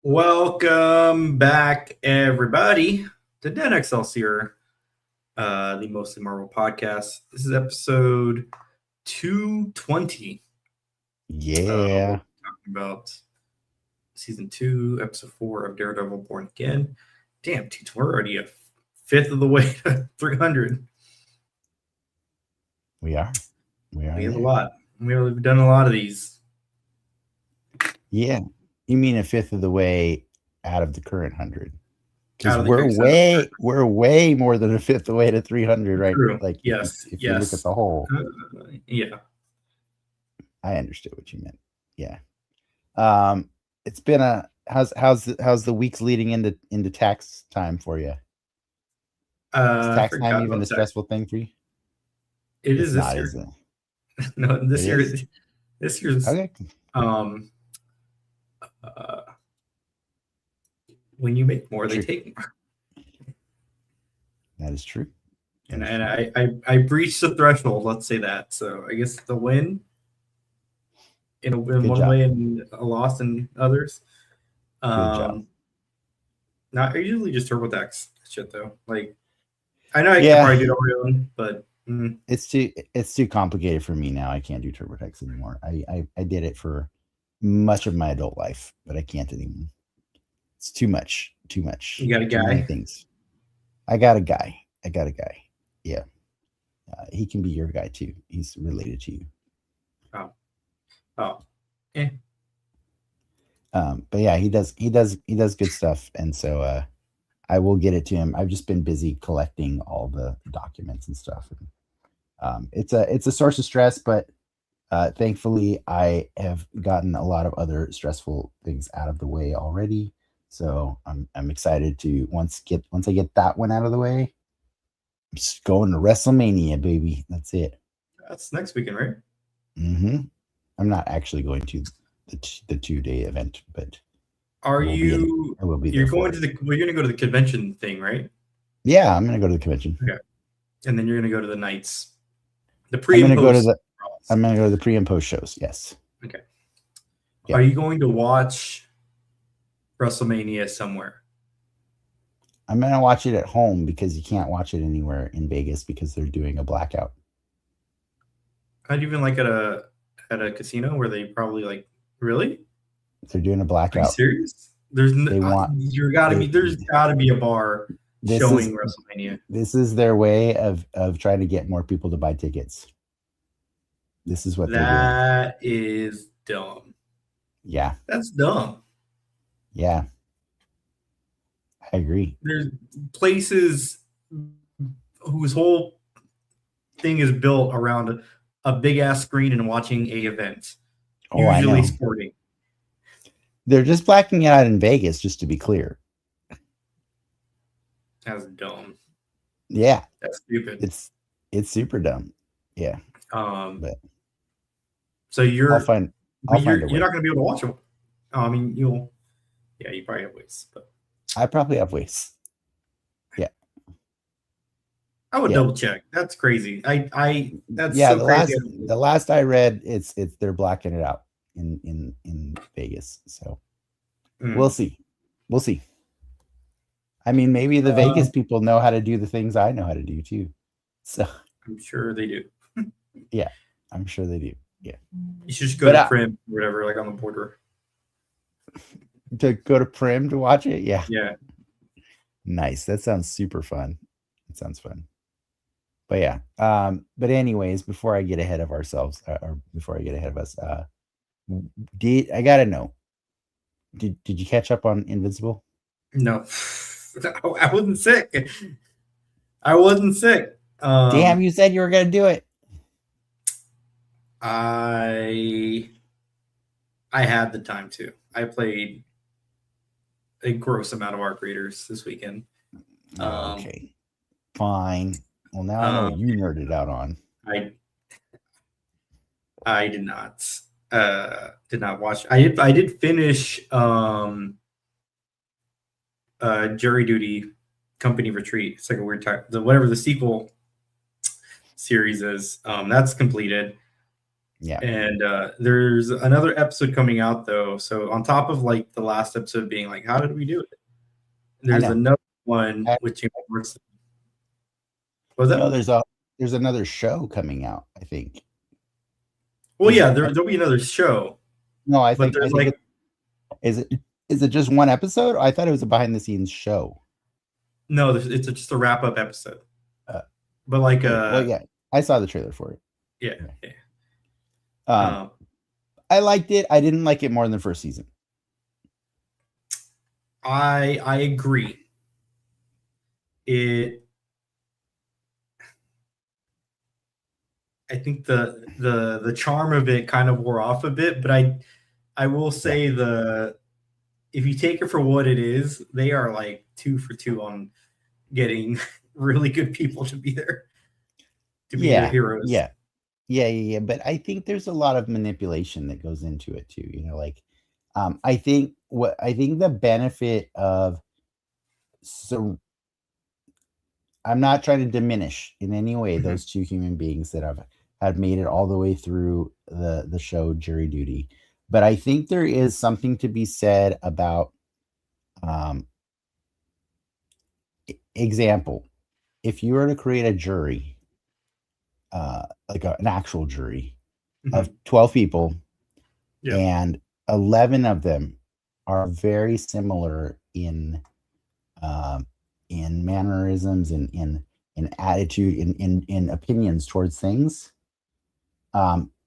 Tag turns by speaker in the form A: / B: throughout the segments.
A: Welcome back, everybody, to Den Excelsior, the Mostly Marvel podcast. This is episode 220.
B: Yeah.
A: Talking about season 2, episode 4 of Daredevil Born Again. Damn, dude, we're already a fifth of the way to 300.
B: We are.
A: We have a lot. We've done a lot of these.
B: Yeah. You mean a fifth of the way out of the current 100? Because
A: Out of the
B: we're way more than a fifth of the way to 300, right?
A: True.
B: Like,
A: Yes.
B: if you look at the whole.
A: Yeah.
B: I understood what you meant. Yeah. It's been how's the weeks leading into tax time for you? Is tax time even a stressful thing for you?
A: It is this year. No, this year's
B: okay.
A: When you make more, they take more.
B: That is true.
A: And I breached the threshold. Let's say that. So I guess the win in one way and a loss in others.
B: Good job.
A: Not usually just TurboTax shit though. Like I know I could probably do it on my own, but
B: it's too complicated for me now. I can't do TurboTax anymore. I did it for much of my adult life, but I can't anymore. It's too much. You
A: got a guy?
B: Things. I got a guy. Yeah. He can be your guy too. He's related to you.
A: Oh. Yeah.
B: But yeah, he does good stuff. And so I will get it to him. I've just been busy collecting all the documents and stuff. And, it's a source of stress, but thankfully I have gotten a lot of other stressful things out of the way already. So I'm excited to once I get that one out of the way, I'm just going to WrestleMania, baby. That's it.
A: That's next weekend, right?
B: Mm-hmm. I'm not actually going to the 2-day event, but
A: I will be. You're going to you're going to go to the convention thing, right?
B: Yeah, I'm going to go to the convention.
A: Okay. And then you're going to go to the nights. The pre and post.
B: I'm going to go to the pre and post shows. Yes.
A: Okay. Yeah. Are you going to watch WrestleMania somewhere?
B: I'm going to watch it at home because you can't watch it anywhere in Vegas because they're doing a blackout.
A: I'd even like at a casino where they probably like really.
B: They're doing a blackout.
A: Are you serious? There's got to be a bar showing WrestleMania.
B: This is their way of trying to get more people to buy tickets. This is what they're doing.
A: That is dumb.
B: Yeah.
A: That's dumb.
B: Yeah. I agree.
A: There's places whose whole thing is built around a big ass screen and watching a event. Usually sporting.
B: They're just blacking it out in Vegas, just to be clear.
A: That's dumb.
B: Yeah.
A: That's stupid.
B: It's super dumb. Yeah.
A: But so you're not going to be able to watch it. I mean, you probably have ways, but
B: I probably have ways. Yeah.
A: I would double check. That's crazy. That's
B: so crazy. The last I read, it's they're blacking it out in Vegas. So we'll see. I mean, maybe the Vegas people know how to do the things I know how to do too. So
A: I'm sure they do.
B: Yeah, I'm sure they do. Yeah.
A: You should just go to Prim or whatever, like on the border.
B: To go to Prim to watch it? Yeah.
A: Yeah.
B: Nice. That sounds super fun. It sounds fun. But yeah. But anyways, before I get ahead of ourselves, or before I get ahead of us, I gotta know. Did you catch up on Invincible?
A: No. I wasn't sick.
B: Damn, you said you were gonna do it.
A: I had the time to. I played a gross amount of Arc Raiders this weekend.
B: Okay. Fine. Well, now I know what you nerded out on.
A: I did not watch. I did finish Jury Duty Company Retreat. It's like a weird type. Whatever the sequel series is, that's completed.
B: Yeah.
A: And there's another episode coming out though. So on top of like the last episode being like, how did we do it? There's
B: know.
A: another one which was
B: No,
A: that?
B: there's another show coming out, I think.
A: Well, yeah, there'll be another show.
B: No, I
A: but
B: think
A: there's like
B: is it just one episode? I thought it was a behind the scenes show.
A: no, it's just a wrap up episode. But like
B: well, yeah, I saw the trailer for it.
A: Yeah.
B: I liked it. I didn't like it more than the first season.
A: I agree. I think the charm of it kind of wore off a bit, but I will say if you take it for what it is, they are like 2 for 2 on getting really good people to be there to be their heroes.
B: Yeah. But I think there's a lot of manipulation that goes into it too. You know, like I think the benefit of I'm not trying to diminish in any way those two human beings that have made it all the way through the show Jury Duty. But I think there is something to be said about example. If you were to create a jury, like an actual jury of 12 people, and 11 of them are very similar in mannerisms, in attitude, in opinions towards things,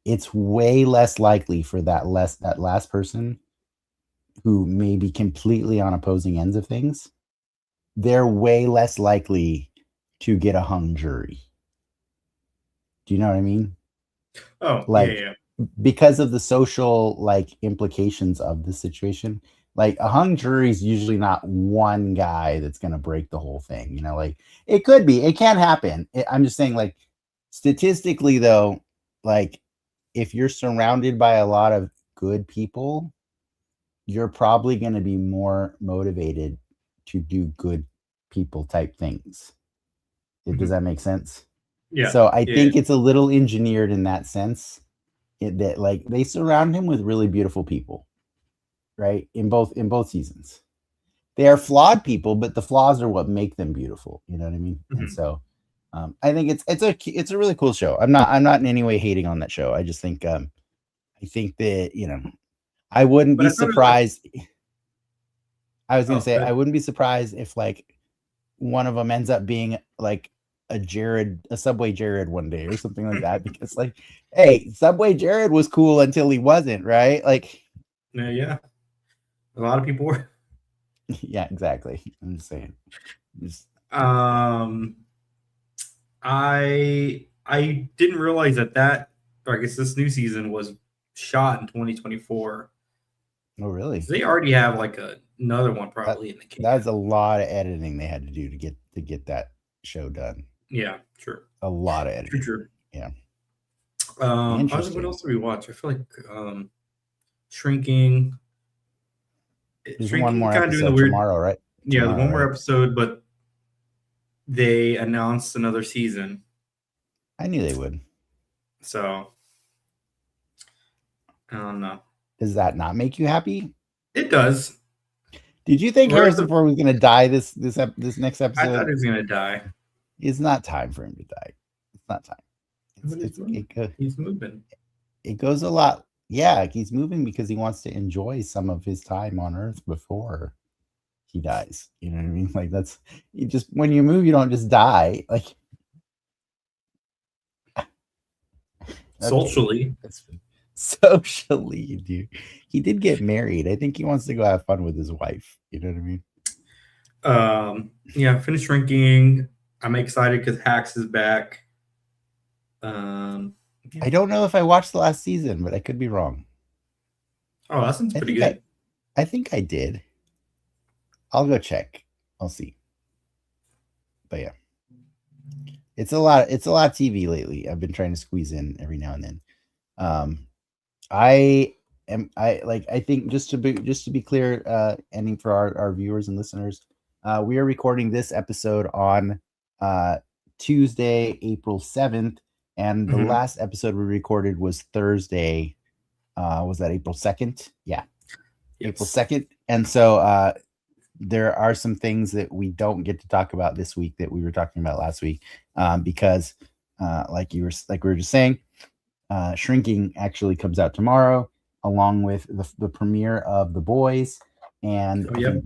B: it's way less likely for that last person who may be completely on opposing ends of things. They're way less likely to get a hung jury. Do you know what I mean?
A: Oh,
B: like,
A: yeah.
B: Because of the social like implications of the situation. Like a hung jury is usually not one guy that's going to break the whole thing. You know, like it could be, it can happen. I'm just saying, like, statistically though, like if you're surrounded by a lot of good people, you're probably going to be more motivated to do good people type things. Does that make sense?
A: Yeah.
B: So I think it's a little engineered in that sense, that like they surround him with really beautiful people, right? In both seasons, they are flawed people, but the flaws are what make them beautiful. You know what I mean? And so I think it's a really cool show. I'm not in any way hating on that show. I just think I think that, you know, I wouldn't be surprised. I was gonna say I wouldn't be surprised if like one of them ends up being like a Subway Jared one day or something like that, because like, hey, Subway Jared was cool until he wasn't, right? Like,
A: yeah, a lot of people were.
B: Yeah, exactly. I'm just saying.
A: I didn't realize that or I guess this new season was shot in 2024.
B: Oh, really?
A: So they already have like another one probably in the can.
B: That's a lot of editing they had to do to get that show done.
A: Yeah, true.
B: A lot of editing.
A: True.
B: Yeah.
A: What else do we watch? I feel like Shrinking.
B: There's one more episode tomorrow, right?
A: Yeah, the one more episode, but they announced another season.
B: I knew they would.
A: So I don't know.
B: Does that not make you happy?
A: It does.
B: Did you think Harrison Ford was going to die this next episode?
A: I thought he was going to die.
B: It's not time for him to die. It's not time.
A: He's moving.
B: It goes a lot. Yeah, he's moving because he wants to enjoy some of his time on Earth before he dies. You know what I mean? Like, that's, you just, when you move, you don't just die. Like,
A: socially.
B: Socially, you do. He did get married. I think he wants to go have fun with his wife. You know what I mean?
A: Yeah, finished Shrinking. I'm excited because Hacks is back.
B: Yeah. I don't know if I watched the last season, but I could be wrong.
A: Oh, that sounds pretty good.
B: I think I did. I'll go check. I'll see. But yeah, it's a lot. It's a lot of TV lately. I've been trying to squeeze in every now and then. I think just to be clear, ending for our viewers and listeners, we are recording this episode on Tuesday, April 7th, And the last episode we recorded was Thursday. Was that April 2nd? Yeah. Yes. April 2nd. And so there are some things that we don't get to talk about this week that we were talking about last week, because like we were just saying, Shrinking actually comes out tomorrow, along with the premiere of The Boys and I think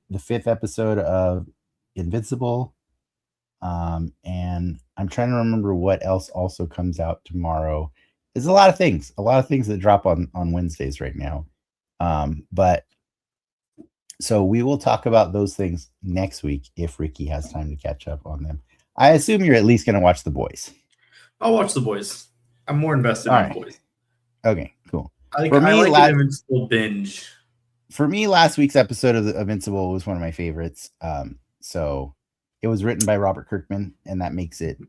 B: the fifth episode of Invincible. And I'm trying to remember what else also comes out tomorrow. There's a lot of things that drop on Wednesdays right now. But so we will talk about those things next week if Ricky has time to catch up on them. I assume you're at least going to watch The Boys.
A: I'll watch The Boys. I'm more invested in The Boys.
B: Okay, cool.
A: I like the Invincible binge.
B: For me, last week's episode of Invincible was one of my favorites. So it was written by Robert Kirkman, and that makes it,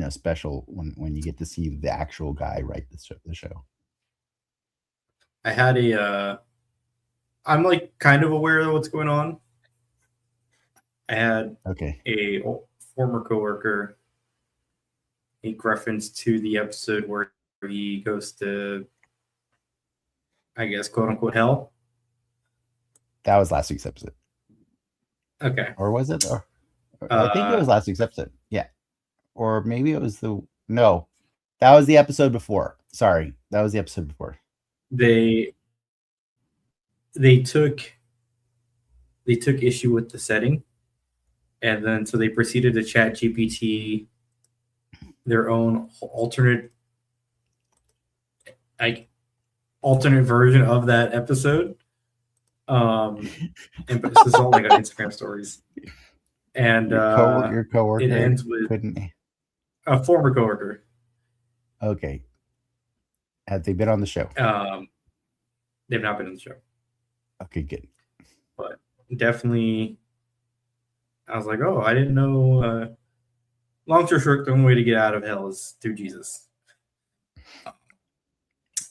B: special when you get to see the actual guy write the show.
A: I had I'm like kind of aware of what's going on. I had a former coworker make reference to the episode where he goes to, I guess, quote unquote, hell.
B: That was last week's episode.
A: Okay.
B: Or was it? Or I think it was last week's episode. Yeah. Or maybe it was no. That was the episode before. Sorry. That was the episode before.
A: They took issue with the setting, and then so they proceeded to chat GPT their own alternate version of that episode. And this is all like on Instagram stories. And
B: your coworker,
A: it ends with a former coworker.
B: Okay. Have they been on the show?
A: They've not been on the show.
B: Okay, good.
A: But definitely, I was like, oh, I didn't know. Long story short, the only way to get out of hell is through Jesus.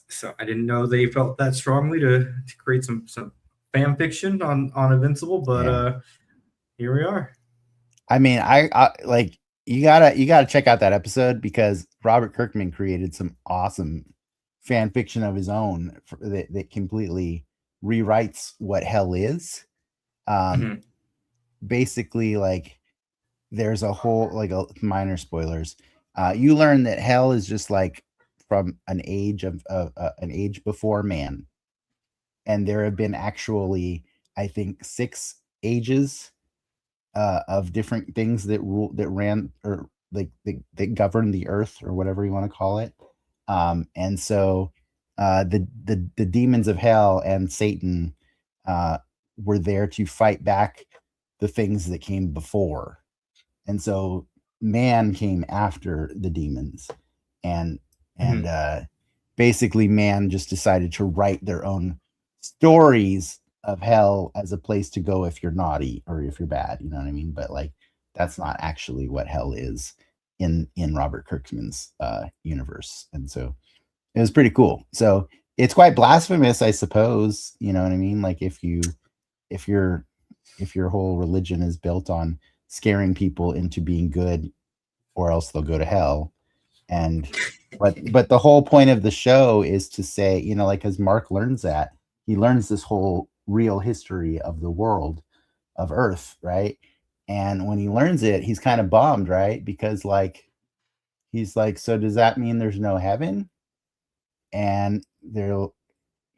A: So I didn't know they felt that strongly to create some fan fiction on Invincible, but here we are.
B: I mean, I like you gotta check out that episode because Robert Kirkman created some awesome fan fiction of his own that completely rewrites what hell is. Basically, like there's a whole minor spoilers. You learn that hell is just like from an age of an age before man, and there have been actually, I think, 6 ages of different things that ran or that govern the earth or whatever you want to call it. And so the demons of hell and Satan were there to fight back the things that came before. And so man came after the demons, and basically man just decided to write their own stories of hell as a place to go if you're naughty or if you're bad, you know what I mean? But like that's not actually what hell is in Robert Kirkman's universe. And so it was pretty cool. So it's quite blasphemous, I suppose, you know what I mean? Like if your whole religion is built on scaring people into being good or else they'll go to hell. And but the whole point of the show is to say, as Mark learns that, he learns this whole real history of the world of Earth, right? And when he learns it, he's kind of bummed, right? Because he's like, so does that mean there's no heaven? And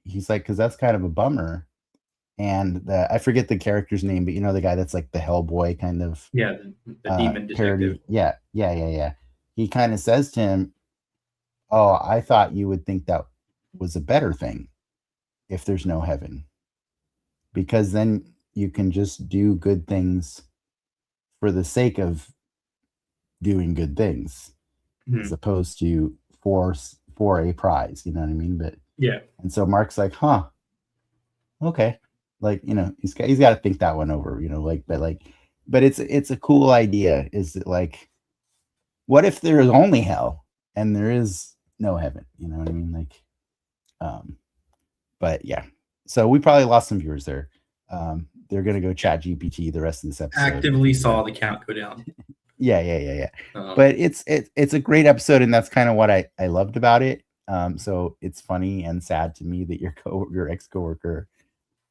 B: he's like, because that's kind of a bummer. And I forget the character's name, but the guy that's like the Hellboy kind of
A: the demon detective.
B: Yeah. He kind of says to him, oh, I thought you would think that was a better thing if there's no heaven, because then you can just do good things for the sake of doing good things, as opposed to for a prize, you know what I mean? But
A: yeah.
B: And so Mark's like, huh, okay. He's got to think that one over, but it's a cool idea. Is it like, what if there is only hell and there is no heaven? You know what I mean? But yeah, so we probably lost some viewers there. They're going to go chat GPT the rest of this episode.
A: Actively saw the count go down.
B: Yeah.
A: Um,
B: But it's a great episode, and that's kind of what I loved about it. So it's funny and sad to me that your ex coworker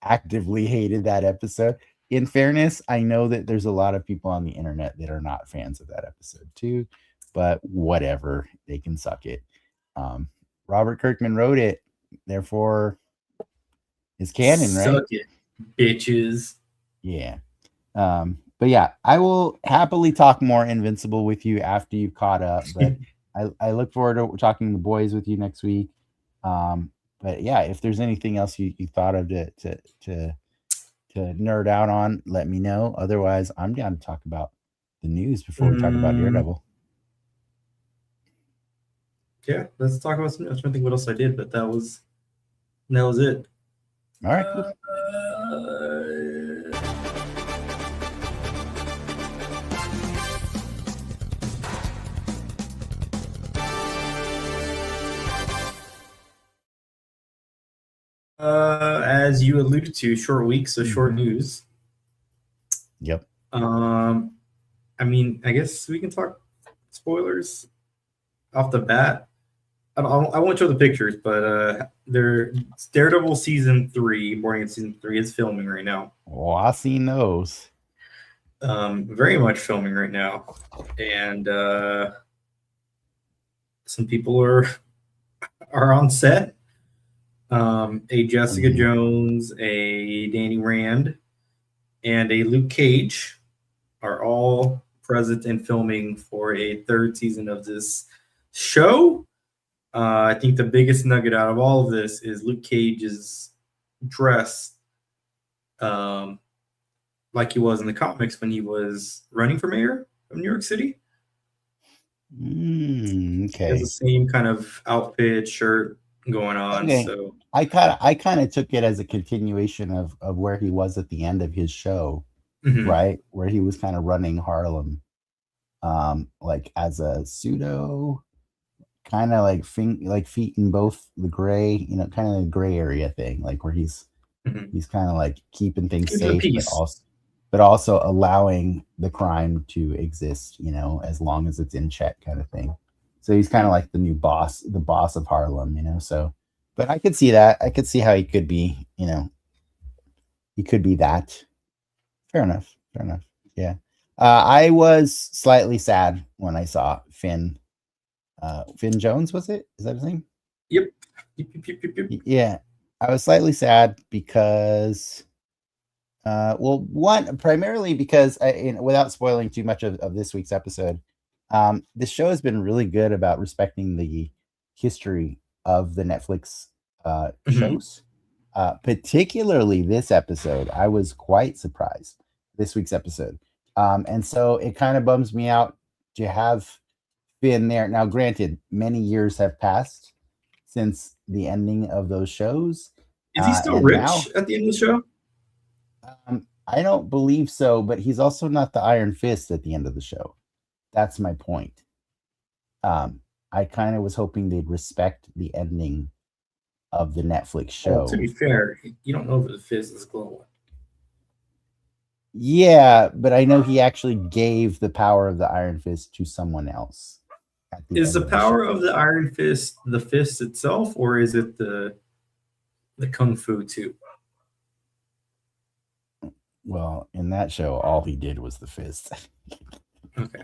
B: actively hated that episode. In fairness, I know that there's a lot of people on the internet that are not fans of that episode too, but whatever, they can suck it. Um, Robert Kirkman wrote it, therefore it's canon,
A: Suck
B: right?
A: it, bitches.
B: Yeah. But yeah, I will happily talk more Invincible with you after you've caught up. But I look forward to talking the boys with you next week. But yeah, if there's anything else you thought of to nerd out on, let me know. Otherwise, I'm down to talk about the news before we talk about Daredevil.
A: Yeah, let's talk about some. I was trying to think what else I did, but that was it.
B: All right, cool.
A: As you alluded to, short week, so short news.
B: Yep.
A: I mean, I guess we can talk spoilers off the bat. I won't show the pictures, but Daredevil season 3, boarding at season 3, is filming right now.
B: Oh, I seen those.
A: Very much filming right now, and some people are on set. A Jessica Jones, a Danny Rand, and a Luke Cage are all present and filming for a third season of this show. I think the biggest nugget out of all of this is Luke Cage's dress, like he was in the comics when he was running for mayor of New York City.
B: Okay.
A: He has the same kind of outfit, shirt going on.
B: Okay.
A: So
B: I kind of took it as a continuation of where he was at the end of his show, right? Where he was kind of running Harlem, like as a pseudo, kind of like feet in both the gray, kind of the gray area thing, like where he's kind of like keeping things safe, but also allowing the crime to exist, as long as it's in check, kind of thing. So he's kind of like the new boss, the boss of Harlem, So, but I could see that. I could see how he could be, he could be that. Fair enough. Yeah. I was slightly sad when I saw Finn Jones, was it? Is that his name?
A: Yep.
B: Yeah. I was slightly sad because, primarily because without spoiling too much of this week's episode, this show has been really good about respecting the history of the Netflix shows. Particularly this episode, I was quite surprised. This week's episode, and so it kind of bums me out to have been there. Now, granted, many years have passed since the ending of those shows.
A: Is he still rich at the end of the show?
B: I don't believe so, but he's also not the Iron Fist at the end of the show. That's my point. I kind of was hoping they'd respect the ending of the Netflix show.
A: Well, to be fair, you don't know if the Fist is glowing.
B: Yeah, but I know he actually gave the power of the Iron Fist to someone else.
A: Is the power of the Iron Fist the fist itself, or is it the kung fu too?
B: Well, in that show, all he did was the fist.
A: Okay.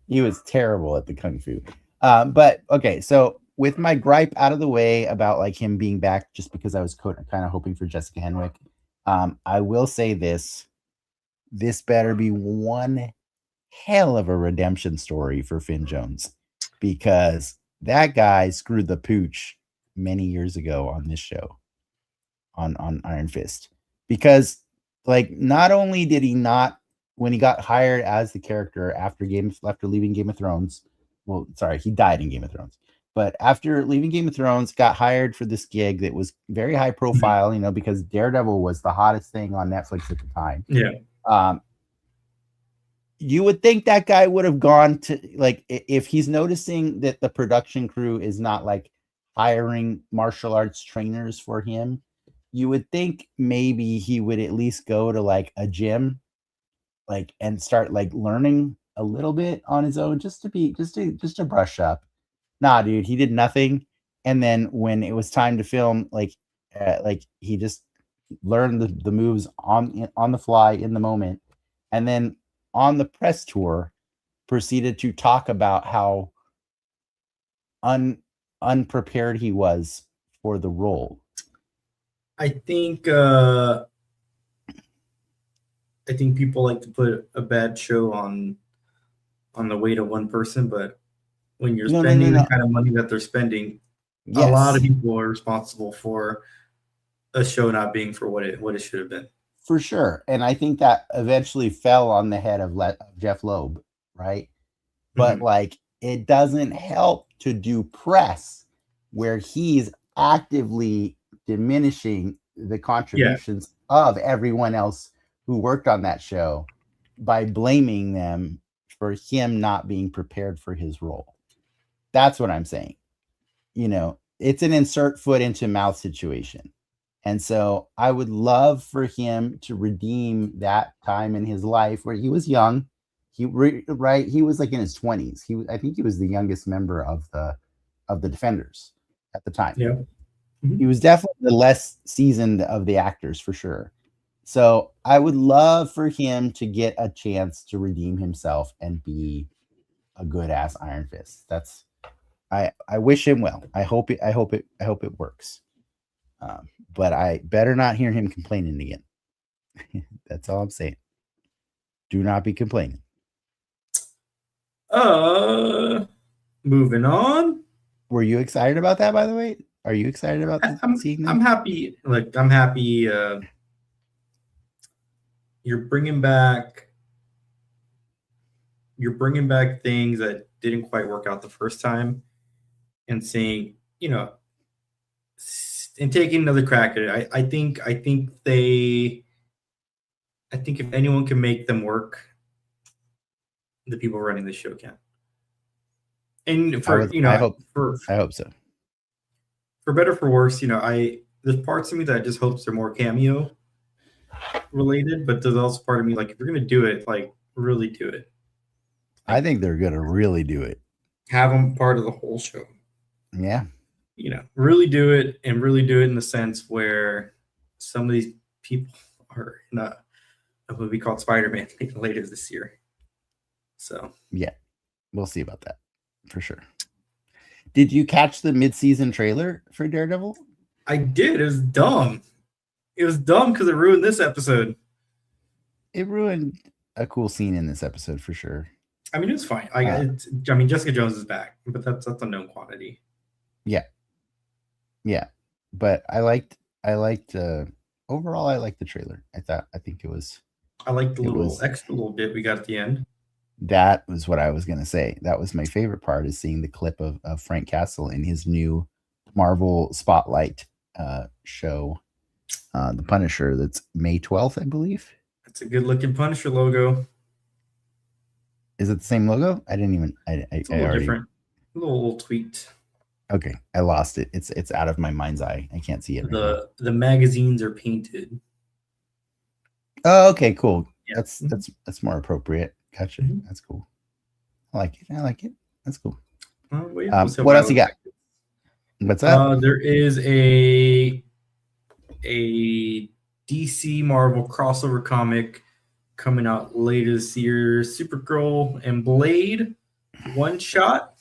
B: He was terrible at the kung fu. But okay, so with my gripe out of the way about like him being back, just because I was kind of hoping for Jessica Henwick, I will say this better be one hell of a redemption story for Finn Jones, because that guy screwed the pooch many years ago on this show, on Iron Fist. Because like, not only did he not, when he got hired as the character after leaving Game of Thrones, well, sorry, he died in Game of Thrones. But after leaving Game of Thrones, got hired for this gig that was very high profile, because Daredevil was the hottest thing on Netflix at the time.
A: Yeah.
B: You would think that guy would have gone to, like, if he's noticing that the production crew is not like hiring martial arts trainers for him, you would think maybe he would at least go to like a gym like and start like learning a little bit on his own just to brush up. Nah, dude, he did nothing. And then when it was time to film, like he just learned the moves on the fly in the moment, and then on the press tour proceeded to talk about how unprepared he was for the role.
A: I think people like to put a bad show on the weight of one person, but when you're spending the kind of money that they're spending, a lot of people are responsible for a show not being for what it should have been.
B: For sure. And I think that eventually fell on the head of Jeff Loeb, right? But like, it doesn't help to do press where he's actively diminishing the contributions of everyone else who worked on that show by blaming them for him not being prepared for his role. That's what I'm saying. You know, it's an insert foot into mouth situation. And so I would love for him to redeem that time in his life where he was young. He was like in his 20s. I think he was the youngest member of the Defenders at the time.
A: Yeah.
B: He was definitely the less seasoned of the actors for sure. So I would love for him to get a chance to redeem himself and be a good ass Iron Fist. I wish him well. I hope it works. But I better not hear him complaining again. That's all I'm saying. Do not be complaining.
A: Moving on.
B: Were you excited about that, by the way? Are you excited about seeing that?
A: I'm happy. Like, I'm happy. You're bringing back things that didn't quite work out the first time, and saying, you know, and taking another crack at it. I think if anyone can make them work, the people running the show can. And
B: I hope so.
A: For better or for worse, there's parts of me that just hopes they're more cameo related, but there's also part of me like, if you're gonna do it, like, really do it.
B: I think they're gonna really do it.
A: Have them part of the whole show.
B: Yeah.
A: Really do it, and really do it in the sense where some of these people are in a movie called Spider-Man later this year. So
B: yeah, we'll see about that for sure. Did you catch the mid-season trailer for Daredevil?
A: I did. It was dumb. It was dumb because it ruined this episode.
B: It ruined a cool scene in this episode for sure.
A: I mean, it's fine. Jessica Jones is back, but that's a known quantity.
B: Yeah, but I liked overall. I liked the trailer. I think it was.
A: I liked the extra little bit we got at the end.
B: That was what I was gonna say. That was my favorite part, is seeing the clip of Frank Castle in his new Marvel Spotlight show, The Punisher. That's May 12th, I believe.
A: It's a good looking Punisher logo.
B: Is it the same logo? I didn't even.
A: It's a little different. A little tweaked.
B: Okay, I lost it. It's out of my mind's eye. I can't see it.
A: The magazines are painted.
B: Oh, okay, cool.
A: Yeah.
B: That's more appropriate. Gotcha. Mm-hmm. That's cool. I like it. That's cool. What else you got? What's up?
A: There is a DC Marvel crossover comic coming out later this year. Supergirl and Blade one shot.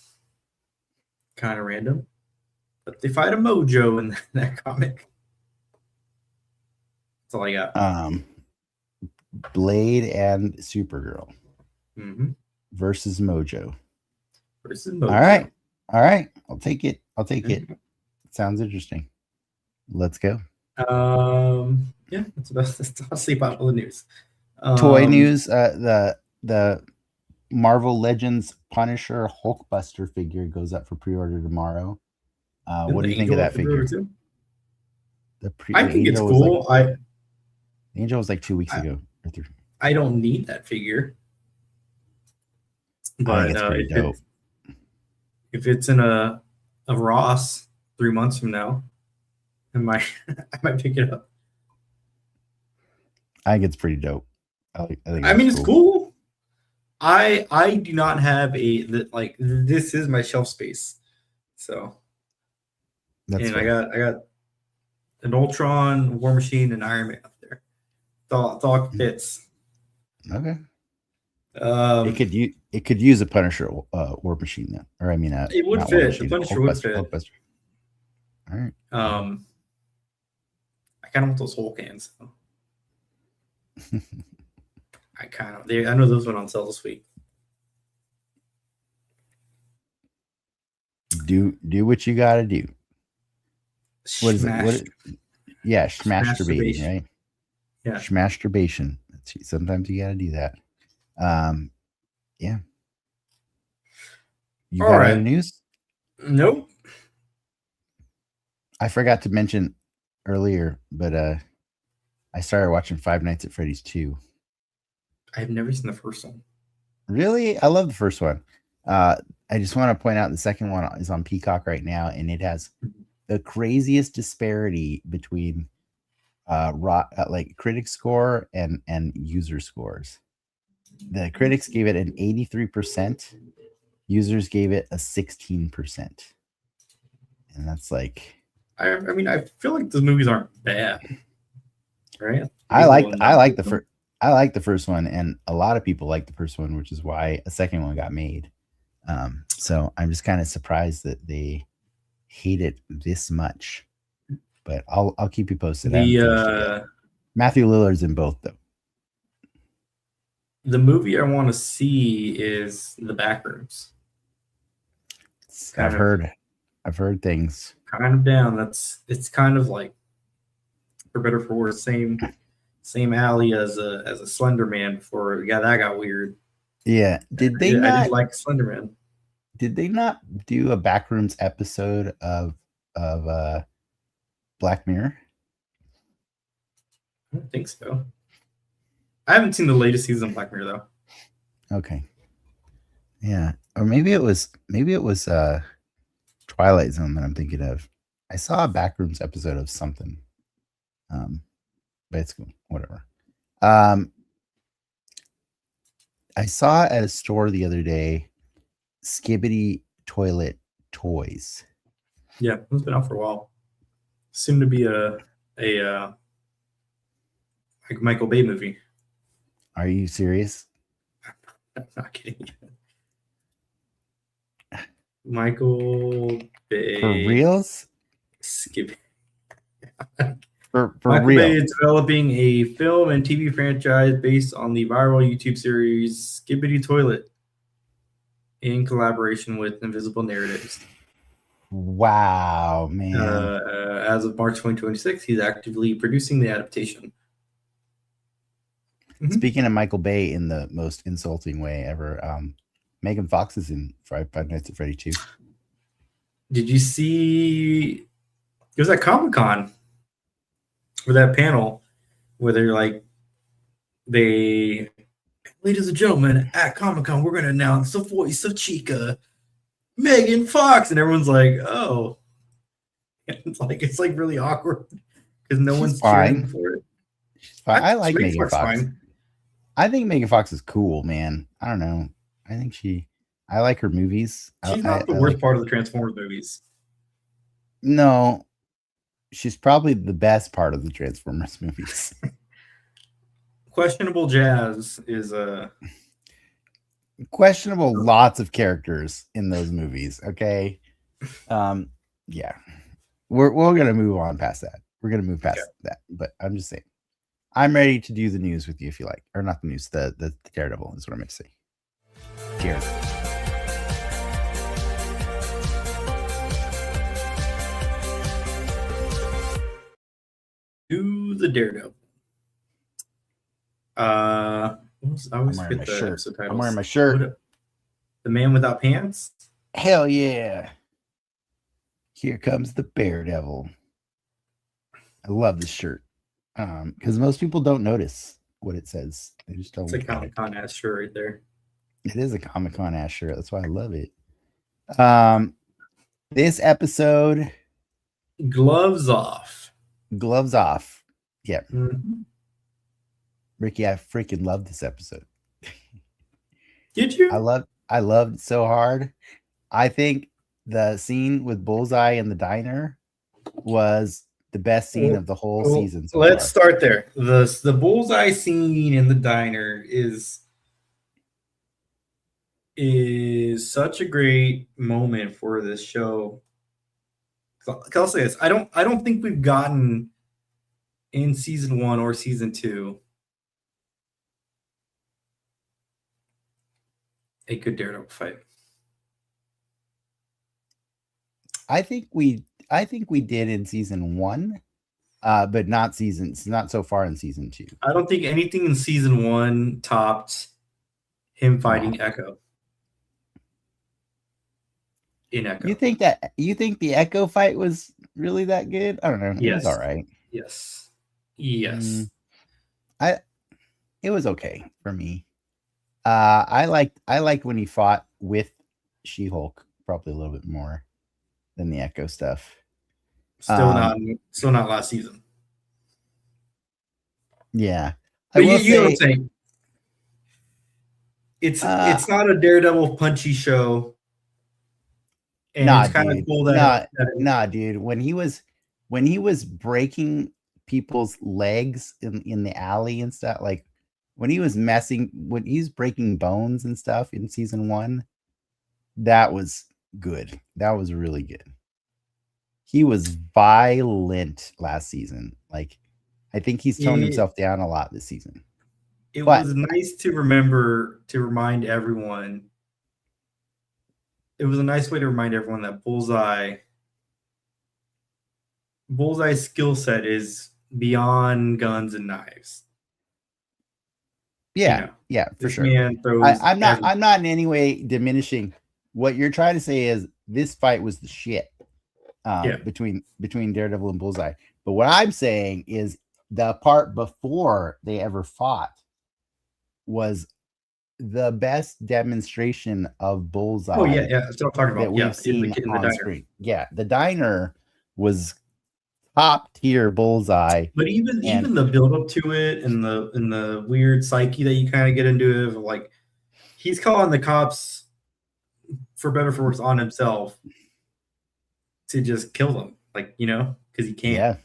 A: Kind of random, but they fight a Mojo in that comic. That's all I got.
B: Blade and Supergirl versus Mojo. All right. I'll take it. It sounds interesting. Let's go.
A: Yeah, that's honestly about all the news.
B: Toy news. The Marvel Legends Punisher Hulkbuster figure goes up for pre-order tomorrow. What do you think of that figure?
A: I think it's cool.
B: The Angel was like 2 weeks ago. Or 3.
A: I don't need that figure. But
B: I think it's pretty dope.
A: If it's in a Ross 3 months from now, I might pick it up.
B: I think it's pretty dope.
A: I mean, it's cool. I do not have this is my shelf space, so
B: That's
A: and
B: fair.
A: I got an Ultron, War Machine, and Iron Man up there. It's all fits.
B: Okay. It could use a Punisher War Machine then, or I mean,
A: it would
B: not
A: fit.
B: War Machine,
A: The Punisher would fit.
B: Hulkbuster. All right.
A: I kind of want those Hulk hands. I know those went on sale this week.
B: Do what you got to do. What is it? Yeah, schmasturbating, right?
A: Yeah,
B: schmasturbation. Sometimes you got to do that. Yeah. You got any news?
A: Nope.
B: I forgot to mention earlier, but I started watching Five Nights at Freddy's 2.
A: I've never seen the first one.
B: Really? I love the first one. I just want to point out the second one is on Peacock right now, and it has the craziest disparity between critic score and user scores. The critics gave it an 83%. Users gave it a 16%. And that's like...
A: I mean, I feel like those movies aren't bad, right?
B: I like the first one, and a lot of people like the first one, which is why a second one got made. So I'm just kind of surprised that they hate it this much. But I'll keep you posted. Matthew Lillard's in both, though.
A: The movie I want to see is The Backrooms.
B: I've heard things.
A: Kind of down. It's kind of like, for better or for worse, same alley as a Slender Man before that got weird.
B: Yeah.
A: I did like Slender Man.
B: Did they not do a Backrooms episode of Black Mirror?
A: I don't think so. I haven't seen the latest season of Black Mirror though.
B: Okay. Yeah. Or maybe it was Twilight Zone that I'm thinking of. I saw a Backrooms episode of something. But it's cool. Whatever. I saw at a store the other day Skibbity toilet toys.
A: Yeah, it's been out for a while. Soon to be a like Michael Bay movie.
B: Are you serious?
A: I'm not kidding. Michael Bay.
B: For reals?
A: Skibbity.
B: For
A: Michael
B: real.
A: Bay is developing a film and TV franchise based on the viral YouTube series Skibbity Toilet in collaboration with Invincible Narratives.
B: Wow, man.
A: As of March 2026, he's actively producing the adaptation.
B: Speaking of Michael Bay in the most insulting way ever, Megan Fox is in Five Nights at Freddy 2.
A: Did you see? It was at Comic-Con for that panel where they're like, ladies and gentlemen, at Comic-Con, we're going to announce the voice of Chica, Megan Fox, and everyone's like, oh, it's like really awkward because no one's cheering for it.
B: I like Megan Fox. I think Megan Fox is cool, man. I don't know. I like her movies.
A: She's not the worst part of the Transformers movies.
B: No, she's probably the best part of the Transformers movies.
A: Questionable Jazz is
B: questionable. Lots of characters in those movies. Okay, yeah, we're gonna move on past that. We're gonna move past that. But I'm just saying, I'm ready to do the news with you if you like, or not the news. The Daredevil is what I'm going to say. Daredevil.
A: Do the Daredevil. I always
B: I'm wearing my shirt.
A: Subtitles.
B: I'm wearing my shirt.
A: The Man Without Pants.
B: Hell yeah! Here comes the Daredevil. I love this shirt because most people don't notice what it says. They just don't.
A: It's a Comic-Con ass shirt right there.
B: It is a Comic-Con ass shirt. That's why I love it. This episode,
A: gloves off.
B: Gloves off. Yeah.
A: Mm-hmm.
B: Ricky, I freaking love this episode.
A: Did you?
B: I loved it so hard. I think the scene with Bullseye in the diner was the best scene
A: Well,
B: of the whole
A: well,
B: season so
A: let's
B: far.
A: start there. The bullseye scene in the diner is such a great moment for this show. I'll say this: I don't think we've gotten in season 1 or season 2 a good Daredevil fight.
B: I think we did in season 1, but not so far in season 2.
A: I don't think anything in season 1 topped him fighting Echo. In Echo.
B: You think the Echo fight was really that good? I don't know.
A: Yes.
B: It was all right.
A: Yes.
B: It was okay for me. I liked when he fought with She-Hulk probably a little bit more than the Echo stuff.
A: Still not last season.
B: Yeah.
A: But you know what I'm saying? It's not a Daredevil punchy show. And it's kind of cool that
B: dude. When he was breaking people's legs in the alley and stuff, like when he's breaking bones and stuff in season 1, that was good. That was really good. He was violent last season. Like, I think he's toned himself down a lot this season.
A: It was nice to remind everyone. It was a nice way to remind everyone that Bullseye's skill set is beyond guns and knives.
B: Yeah, for sure. I'm not in any way diminishing. What you're trying to say is this fight was the shit between Daredevil and Bullseye. But what I'm saying is the part before they ever fought was the best demonstration of Bullseye.
A: Oh yeah. That's what I'm talking about.
B: That we've seen on screen. Yeah, the diner was top tier Bullseye.
A: But even the build up to it and the weird psyche that you kind of get into it, like he's calling the cops for better or for worse on himself to just kill them, like, because he can't.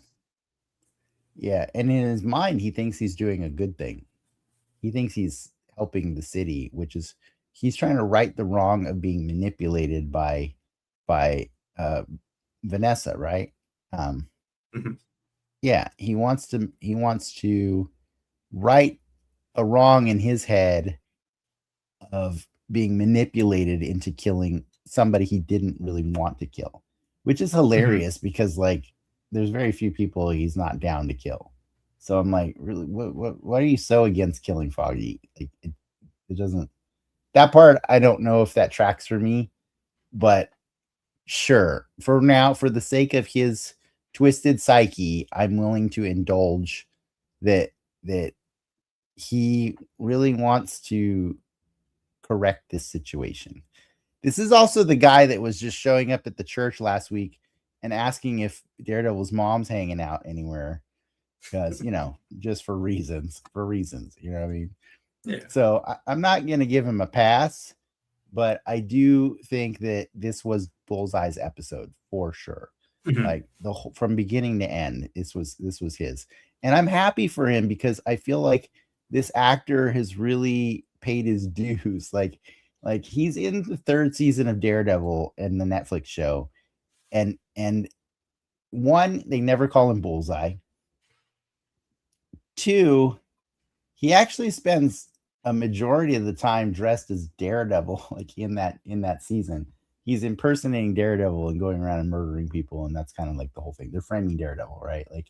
B: Yeah, and in his mind, he thinks he's doing a good thing. He thinks he's helping the city, which is he's trying to right the wrong of being manipulated by Vanessa, right?
A: Mm-hmm.
B: Yeah, he wants to right a wrong in his head of being manipulated into killing somebody he didn't really want to kill, which is hilarious because like there's very few people he's not down to kill. So I'm like, really, what are you so against killing Foggy? Like it doesn't. That part I don't know if that tracks for me, but sure, for now, for the sake of his twisted psyche, I'm willing to indulge that he really wants to correct this situation. This is also the guy that was just showing up at the church last week and asking if Daredevil's mom's hanging out anywhere because, just for reasons, you know what I mean?
A: Yeah.
B: So I'm not going to give him a pass, but I do think that this was Bullseye's episode for sure.
A: Mm-hmm.
B: Like from beginning to end, this was his, and I'm happy for him because I feel like this actor has really paid his dues. Like he's in the 3rd season of Daredevil and the Netflix show, and one, they never call him Bullseye. 2, he actually spends a majority of the time dressed as Daredevil, like in that season. He's impersonating Daredevil and going around and murdering people, and that's kind of like the whole thing. They're framing Daredevil, right? Like,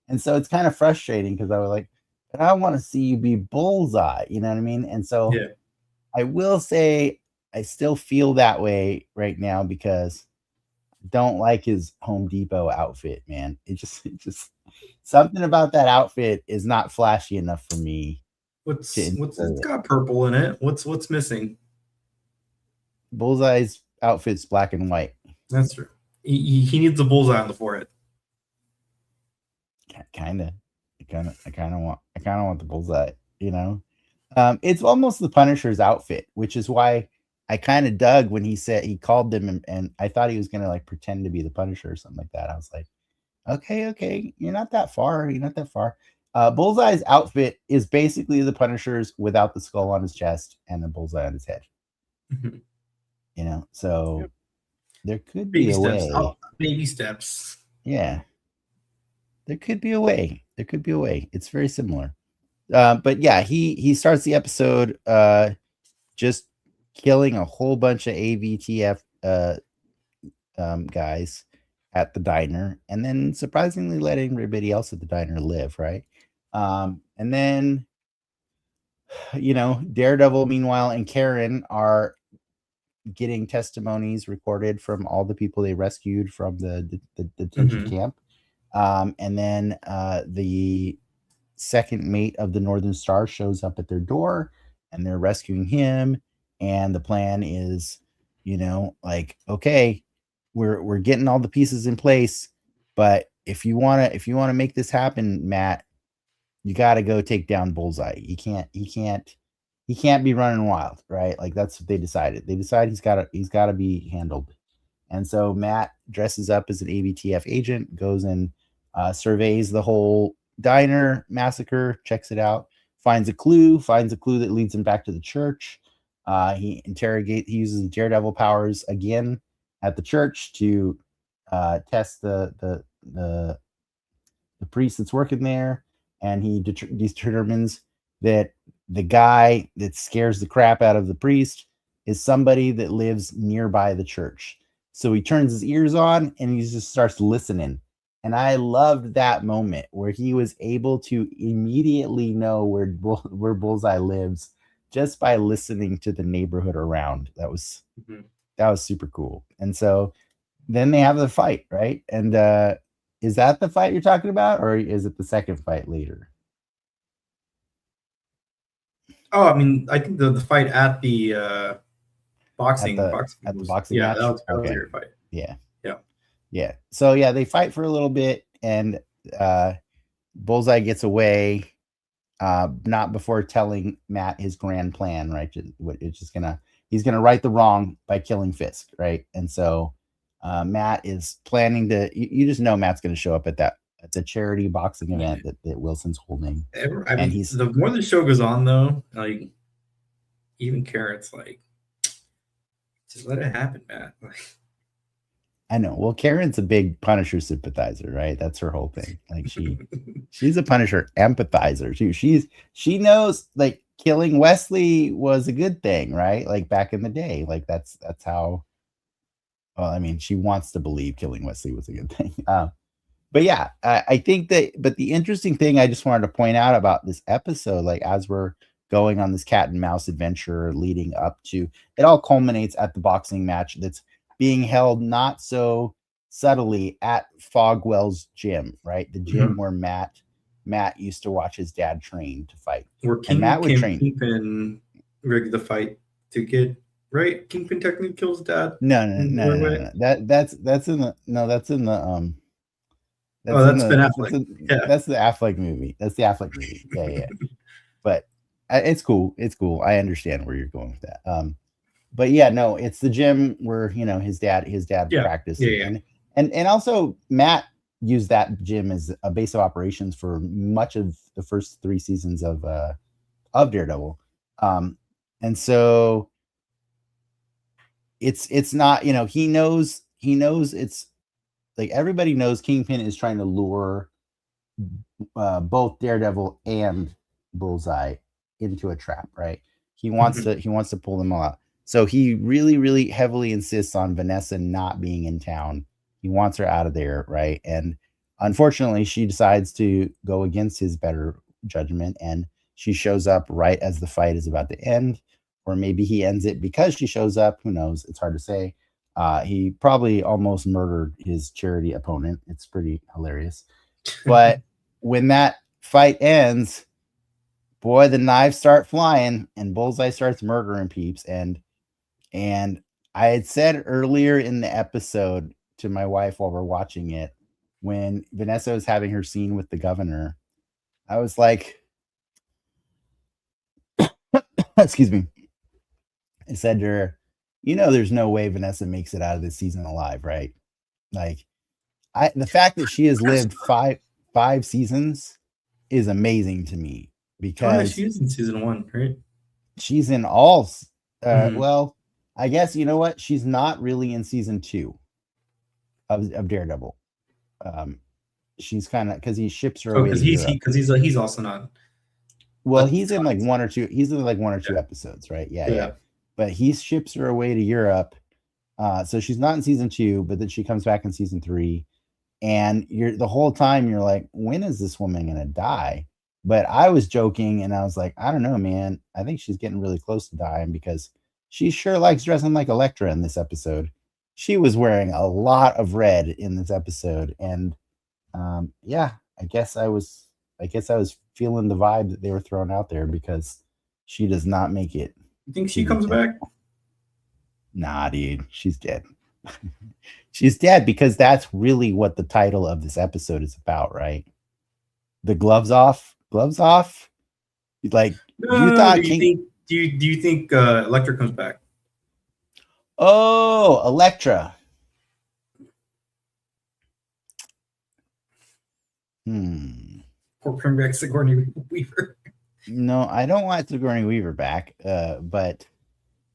B: and so it's kind of frustrating because I was like, but I want to see you be Bullseye, you know what I mean? And so I will say I still feel that way right now because I don't like his Home Depot outfit, man. It just something about that outfit is not flashy enough for me.
A: It's got purple in it. What's missing?
B: Bullseye's outfit's black and white.
A: That's true. He needs a bullseye on the forehead.
B: I kind of want the bullseye. you know. It's almost the Punisher's outfit, which is why I kind of dug when he said he called them, and I thought he was gonna like pretend to be the Punisher or something like that. I was like, okay, you're not that far. You're not that far. Bullseye's outfit is basically the Punisher's without the skull on his chest and the bullseye on his head.
A: Mhm.
B: You know, so
C: Yep.
B: there could
A: Baby
B: be a
A: steps.
B: way.
A: Oh, baby steps.
B: Yeah, there could be a way. There could be a way. It's very similar. But yeah, he starts the episode just killing a whole bunch of AVTF guys at the diner, and then surprisingly letting everybody else at the diner live, right? And then Daredevil, meanwhile, and Karen are getting testimonies recorded from all the people they rescued from the detention camp. And then the second mate of the Northern Star shows up at their door, and they're rescuing him. And the plan is, like, okay, we're getting all the pieces in place, but if you wanna make this happen, Matt, you got to go take down Bullseye. He can't be running wild, right? Like that's what they decided. They decided he's got to be handled. And so Matt dresses up as an ABTF agent, goes and surveys the whole diner massacre, checks it out, finds a clue that leads him back to the church. He uses Daredevil powers again at the church to test the priest that's working there, and he determines that the guy that scares the crap out of the priest is somebody that lives nearby the church. So he turns his ears on and he just starts listening. And I loved that moment where he was able to immediately know where Bullseye lives just by listening to the neighborhood around. That was super cool. And so then they have the fight, right? And is that the fight you're talking about, or is it the second fight later?
A: Oh, I mean, I think the fight at the boxing
B: At
A: match.
B: the boxing match?
A: That was an
B: Okay.
A: earlier fight.
B: Yeah. So yeah, they fight for a little bit, and Bullseye gets away, not before telling Matt his grand plan, right? It's just he's gonna right the wrong by killing Fisk, right? And so Matt is planning to. You just know Matt's gonna show up at the charity boxing event that Wilson's holding.
A: I mean, the more the show goes on, though, like even Karen's like, just let it happen, Matt.
B: I know. Well, Karen's a big Punisher sympathizer, right? That's her whole thing. Like she's a Punisher empathizer too. She knows like killing Wesley was a good thing, right? Like back in the day. Like that's how. Well, I mean, she wants to believe killing Wesley was a good thing. But yeah, I think that. But the interesting thing I just wanted to point out about this episode, like as we're going on this cat and mouse adventure leading up to, it all culminates at the boxing match that's being held not so subtly at Fogwell's gym, right? The gym where Matt used to watch his dad train to fight.
A: Where Kingpin rigged the fight to get right. Kingpin technically kills dad.
B: No. That's in the That's Ben Affleck. That's the Affleck movie. That's the Affleck movie. Yeah. But it's cool. It's cool. I understand where you're going with that. But yeah, no, it's the gym where his dad practiced. And also Matt used that gym as a base of operations for much of the first 3 seasons of Daredevil. And so it's not, he knows it's like everybody knows Kingpin is trying to lure both Daredevil and Bullseye into a trap, right? He wants to pull them all out. So he really, really heavily insists on Vanessa not being in town. He wants her out of there, right? And unfortunately, she decides to go against his better judgment, and she shows up right as the fight is about to end. Or maybe he ends it because she shows up. Who knows? It's hard to say. He probably almost murdered his charity opponent. It's pretty hilarious. But when that fight ends, boy, the knives start flying and Bullseye starts murdering peeps. And I had said earlier in the episode to my wife while we're watching it, when Vanessa was having her scene with the governor, I was like, excuse me, I said to her, there's no way Vanessa makes it out of this season alive, right? Like, the fact that she has lived five seasons is amazing to me
A: Oh yeah,
B: because
A: she is in season 1, right?
B: she's in all.
A: Mhm.
B: Well, I guess you know what? She's not really in season 2 of Daredevil. She's kind of because he ships her
A: Oh,
B: away to
A: because
B: Europe.
A: he's also not.
B: Well,
A: But
B: he's in like one or two. He's in like one or two episodes, right? Yeah,
A: yeah.
B: But he ships her away to Europe, so she's not in season 2. But then she comes back in season 3, and you're the whole time you're like, when is this woman gonna die? But I was joking, and I was like, I don't know, man. I think she's getting really close to dying because she sure likes dressing like Elektra in this episode. She was wearing a lot of red in this episode, and yeah, I guess I was feeling the vibe that they were throwing out there because she does not make it.
A: You think she comes back?
B: Nah, dude, she's dead. She's dead because that's really what the title of this episode is about, right? The gloves off, gloves off. Like you thought,
A: do you think Electra comes back?
B: Oh, Elektra.
A: Or bring back Sigourney Weaver?
B: No, I don't want Sigourney Weaver back, but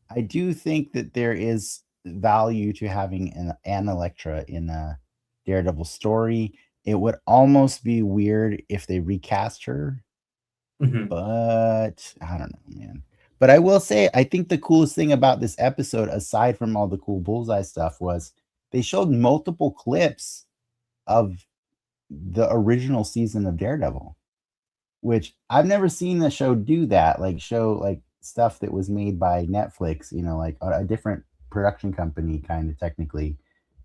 B: I do think that there is value to having an Elektra in a Daredevil story. It would almost be weird if they recast her, but I don't know, man. But I will say, I think the coolest thing about this episode, aside from all the cool Bullseye stuff, was they showed multiple clips of the original season of Daredevil, which I've never seen the show do that. Like show like stuff that was made by Netflix, like a different production company, kind of technically,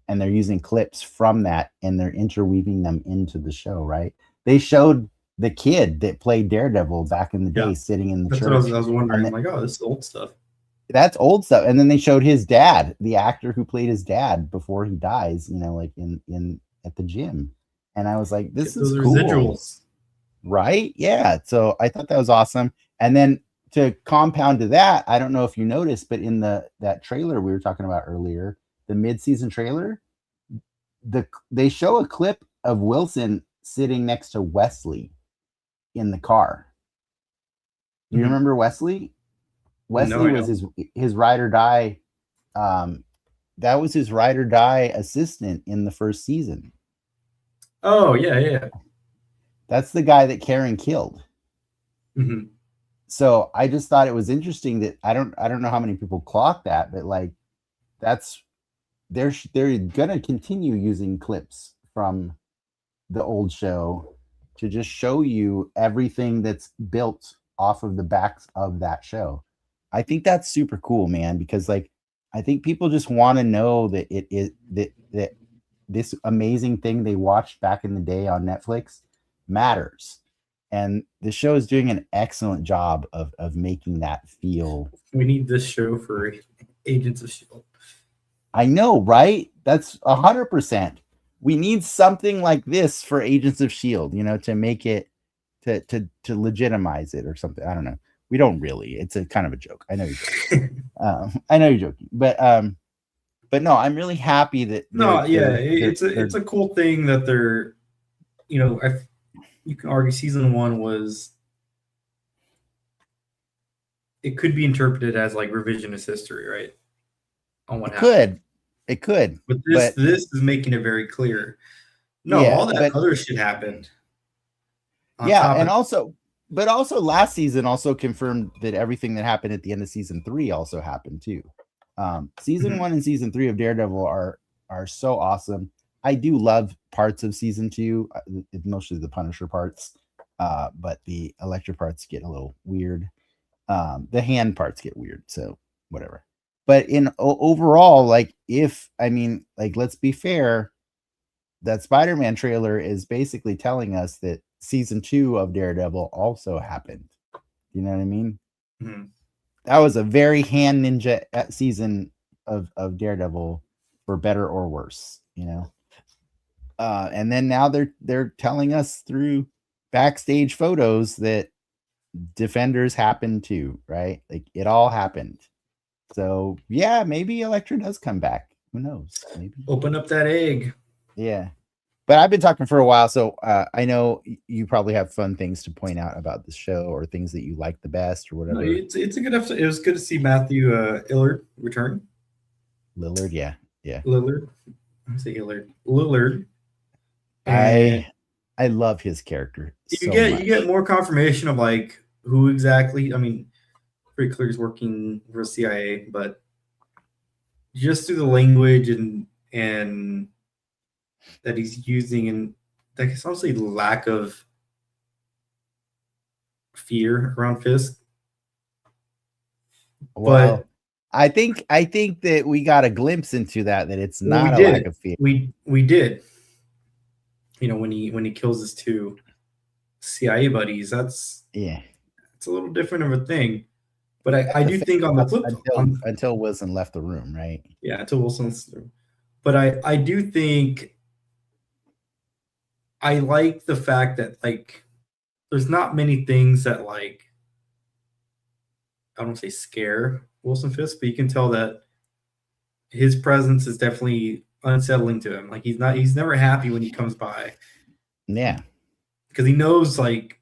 B: and they're using clips from that and they're interweaving them into the show. Right? They showed the kid that played Daredevil back in the day sitting in the church.
A: That's what I was wondering. I'm like, oh, this is old stuff.
B: That's old stuff. And then they showed his dad, the actor who played his dad before he dies. Like in at the gym, and I was like, this is cool. Residuals. Right? Yeah. So I thought that was awesome. And then to compound to that, I don't know if you noticed, but in that trailer we were talking about earlier, the mid-season trailer, they show a clip of Wilson sitting next to Wesley in the car. Do you remember Wesley? Wesley was his ride or die. That was his ride or die assistant in the first season.
A: Oh yeah.
B: That's the guy that Karen killed. So I just thought it was interesting that I don't know how many people clock that, but like they're gonna continue using clips from the old show to just show you everything that's built off of the backs of that show. I think that's super cool, man, because like I think people just want to know that it is that this amazing thing they watched back in the day on Netflix matters. And the show is doing an excellent job of making that feel.
A: We need this show for Agents of S.H.I.E.L.D.
B: I know, right? That's 100%. We need something like this for Agents of S.H.I.E.L.D., to make it, to legitimize it or something. I don't know. We don't really. It's a kind of a joke. I know you're joking. I know you're joking. But no, I'm really happy that.
A: It's a cool thing that they're, you can argue season 1 was, it could be interpreted as like revisionist history, right? On what happened.
B: It could.
A: But this is making it very clear. No, all that other shit happened.
B: Yeah, and also last season also confirmed that everything that happened at the end of season 3 also happened too. Season 1 and season 3 of Daredevil are so awesome. I do love parts of season 2, mostly the Punisher parts, but the Elektra parts get a little weird. The hand parts get weird, so whatever. But in overall, let's be fair, that Spider-Man trailer is basically telling us that season 2 of Daredevil also happened. You know what I mean?
A: Mm-hmm.
B: That was a very hand ninja season of Daredevil, for better or worse, and then now they're telling us through backstage photos that Defenders happened too, right? Like it all happened. So yeah, maybe Elektra does come back. Who knows? Maybe.
A: Open up that egg.
B: Yeah. But I've been talking for a while, so I know you probably have fun things to point out about the show or things that you like the best or whatever.
A: No, it's a good episode. It was good to see Matthew Illard return.
B: Lillard, yeah.
A: Lillard. I say Illard. Lillard.
B: I love his character.
A: You get more confirmation of like who exactly. I mean, pretty clear he's working for CIA, but just through the language and that he's using, and like it's honestly lack of fear around Fisk.
B: Well,
A: but
B: I think that we got a glimpse into that it's not a lack of fear.
A: We did. You know, when he kills his two CIA buddies, it's a little different of a thing. But I do think on the flip
B: until Wilson left the room, right?
A: Yeah, until Wilson's through. But I do think I like the fact that like there's not many things that like I don't say scare Wilson Fisk, but you can tell that his presence is definitely unsettling to him. Like he's never happy when he comes by.
B: Yeah.
A: Because he knows like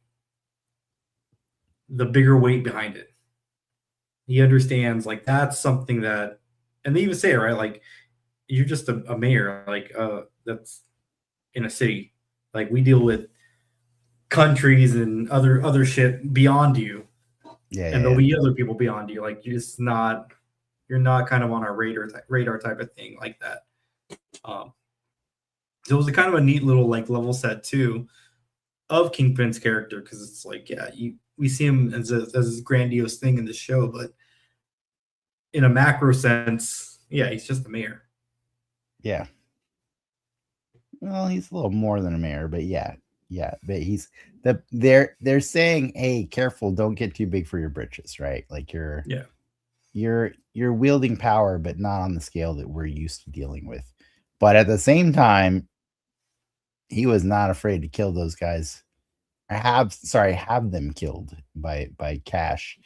A: the bigger weight behind it. He understands like that's something that, and they even say it, right? Like you're just a mayor, like that's in a city. Like we deal with countries and other shit beyond you.
B: Yeah.
A: And there'll be other people beyond you. Like you're not kind of on our radar type of thing like that. So it was a kind of a neat little like level set too of Kingpin's character, because it's like, yeah, we see him as this grandiose thing in the show, but in a macro sense, yeah, he's just the mayor.
B: Yeah. Well, he's a little more than a mayor, but yeah. But they're saying, hey, careful, don't get too big for your britches, right? Like you're wielding power, but not on the scale that we're used to dealing with. But at the same time, he was not afraid to kill those guys. Have them killed by Cash.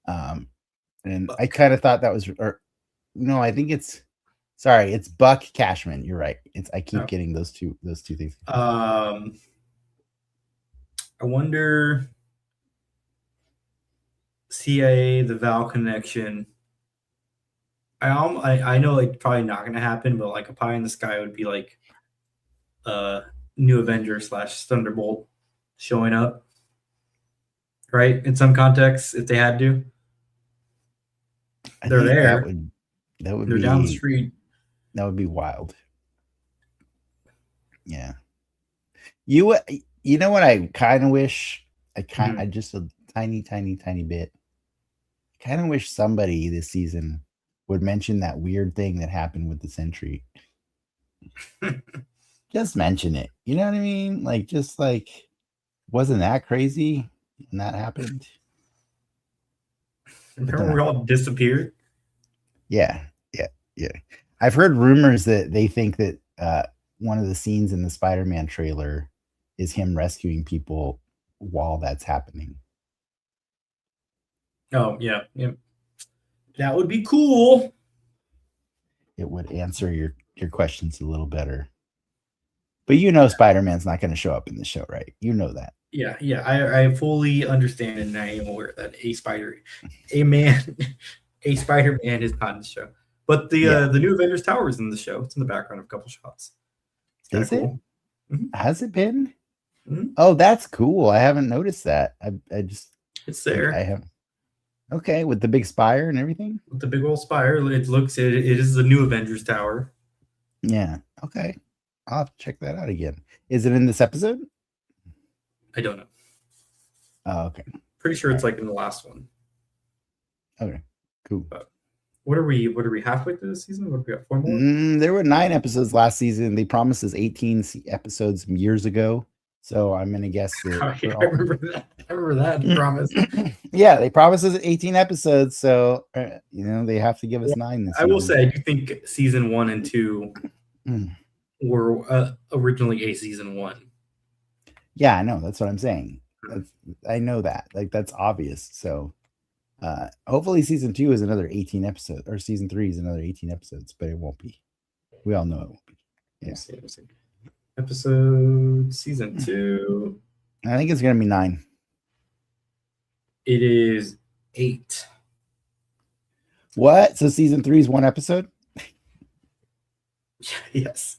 B: And I kind of thought that was, no, I think it's Buck Cashman. You're right. I keep getting those two things.
A: I wonder, CIA, the Val connection. I know like probably not going to happen, but like a pie in the sky would be like New Avenger / Thunderbolt showing up, right? In some contexts, if they had to, they're there.
B: That would
A: they're
B: be
A: down the street.
B: That would be wild. Yeah. You know what I kind of wish? I just a tiny bit. I kind of wish somebody this season would mention that weird thing that happened with the Sentry. Just mention it. You know what I mean? Like, just like, wasn't that crazy when that happened?
A: Remember we all disappeared?
B: Yeah. I've heard rumors that they think that one of the scenes in the Spider-Man trailer is him rescuing people while that's happening.
A: Oh, yeah. That would be cool.
B: It would answer your questions a little better. But you know Spider-Man's not going to show up in the show, right? You know that.
A: Yeah. I fully understand, and I am aware that a Spider-Man is not in the show. But the new Avengers Tower is in the show. It's in the background of a couple shots.
B: Is it? Cool. Mm-hmm. Has it been?
A: Mm-hmm.
B: Oh, that's cool. I haven't noticed that. I just
A: it's there.
B: I have. Okay, with the big spire and everything.
A: With the big old spire, it is the new Avengers Tower.
B: Yeah. Okay. I'll have to check that out again. Is it in this episode?
A: I don't know.
B: Oh, okay.
A: Pretty sure it's like in the last one.
B: Okay. Cool.
A: But what are we halfway through the season? What, we got 4 more?
B: There were 9 episodes last season. They promised us 18 episodes years ago. So I'm gonna guess that.
A: I remember that promise.
B: Yeah, they promised us 18 episodes. So they have to give us 9 this season.
A: I will say, I do think season 1 and 2 were originally a season 1.
B: Yeah, I know. That's what I'm saying. I know that. Like that's obvious. So hopefully season 2 is another 18 episodes, or season 3 is another 18 episodes, but it won't be. We all know it won't be.
A: Yeah. Let me see. Episode season 2.
B: I think it's gonna be 9.
A: It is 8.
B: What? So season 3 is 1 episode?
A: Yes.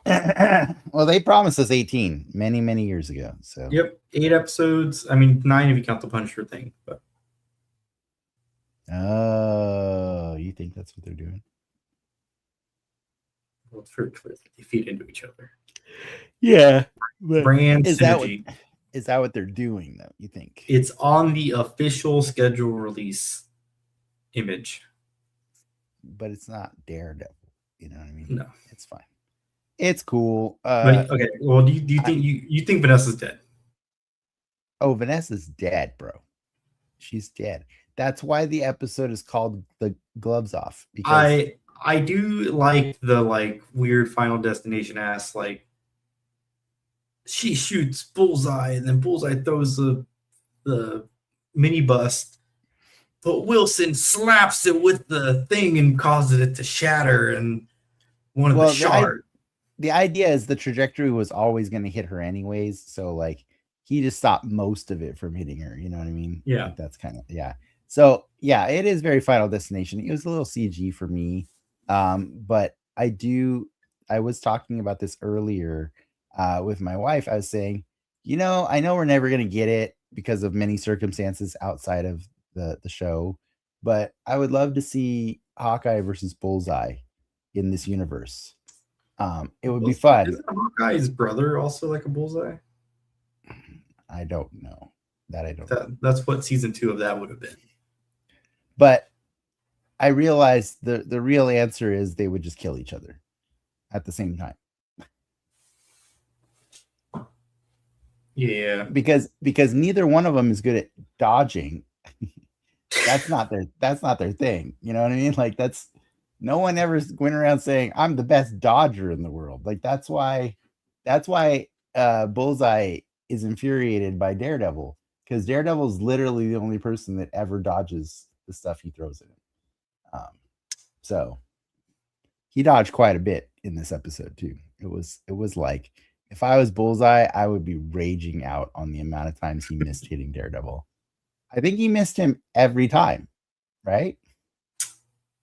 B: Well, they promised us 18 many, many years ago. So
A: yep, 8 episodes. I mean, 9 if you count the Punisher thing. But
B: oh, you think that's what they're doing?
A: well, it's very clear that they feed into each other.
B: Yeah,
A: brand synergy.
B: Is that what they're doing, though? You think
A: it's on the official schedule release image?
B: But it's not Daredevil. You know what I mean?
A: No,
B: it's fine. It's cool.
A: Okay. Well, do you think you think Vanessa's dead?
B: Oh, Vanessa's dead, bro. She's dead. That's why the episode is called "The Gloves Off."
A: Because I do like the weird Final Destination ass she shoots Bullseye and then Bullseye throws the mini bust, but Wilson slaps it with the thing and causes it to shatter and one of the shards.
B: The idea is the trajectory was always going to hit her anyways, so he just stopped most of it from hitting her. You know what I mean?
A: Yeah,
B: that's kind of So yeah, it is very Final Destination. It was a little CG for me, but I was talking about this earlier with my wife. I was saying, I know we're never going to get it because of many circumstances outside of the show, but I would love to see Hawkeye versus Bullseye in this universe. It would be fun.
A: Is Hawkeye's brother also like a Bullseye?
B: I don't know. That I don't know.
A: That's what season 2 of that would have been.
B: But I realized the real answer is they would just kill each other at the same time.
A: Yeah.
B: Because neither one of them is good at dodging. That's not their thing. You know what I mean? No one ever went around saying I'm the best dodger in the world. That's why Bullseye is infuriated by Daredevil, because Daredevil is literally the only person that ever dodges the stuff he throws at him. So he dodged quite a bit in this episode too. It was if I was Bullseye, I would be raging out on the amount of times he missed hitting Daredevil. I think he missed him every time, right?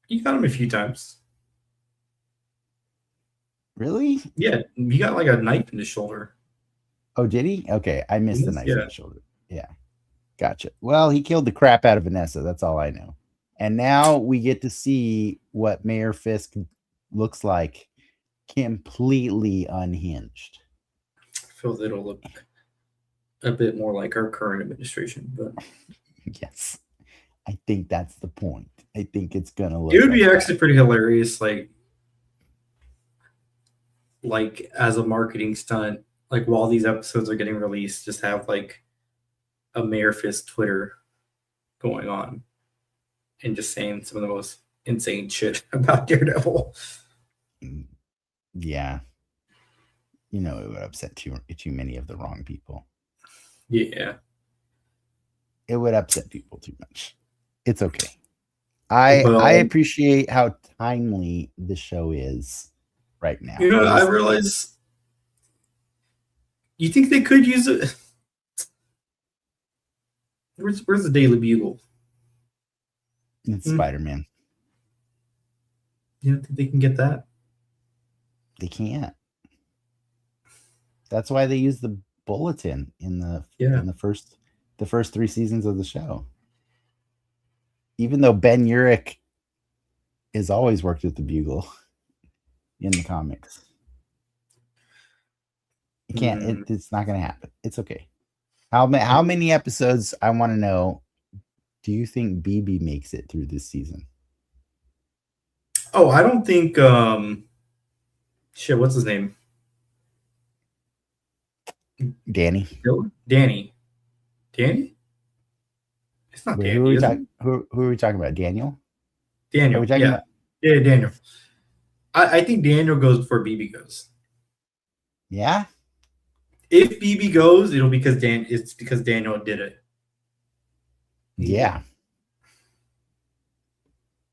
A: He got him a few times.
B: Really?
A: Yeah, he got a knife in his shoulder.
B: Oh, did he? Okay, I missed the knife in his shoulder. Yeah, gotcha. Well, he killed the crap out of Vanessa. That's all I know. And now we get to see what Mayor Fisk looks like, completely unhinged.
A: I feel that it'll look a bit more like our current administration, but
B: yes, I think that's the point. I think it's gonna look.
A: It would be actually pretty hilarious, as a marketing stunt, while these episodes are getting released, just have a Mayor Fisk Twitter going on and just saying some of the most insane shit about Daredevil.
B: Yeah, it would upset too many of the wrong people.
A: Yeah,
B: it would upset people too much. It's okay. I appreciate how timely the show is right now.
A: I realize. You think they could use it? Where's the Daily Bugle?
B: It's Spider-Man.
A: You don't think they can get that?
B: They can't. That's why they use the bulletin in the first 3 seasons of the show. Even though Ben Urich has always worked with the Bugle in the comics. You can't. It's not going to happen. It's okay. How many episodes, I want to know, do you think BB makes it through this season?
A: Oh, I don't think what's his name?
B: Danny.
A: Danny? It's not Danny.
B: Who are we talking about? Daniel?
A: Daniel.
B: Are we talking about?
A: Yeah, Daniel. I think Daniel goes before BB goes.
B: Yeah?
A: if BB goes, it'll because it's because Daniel did it.
B: Yeah.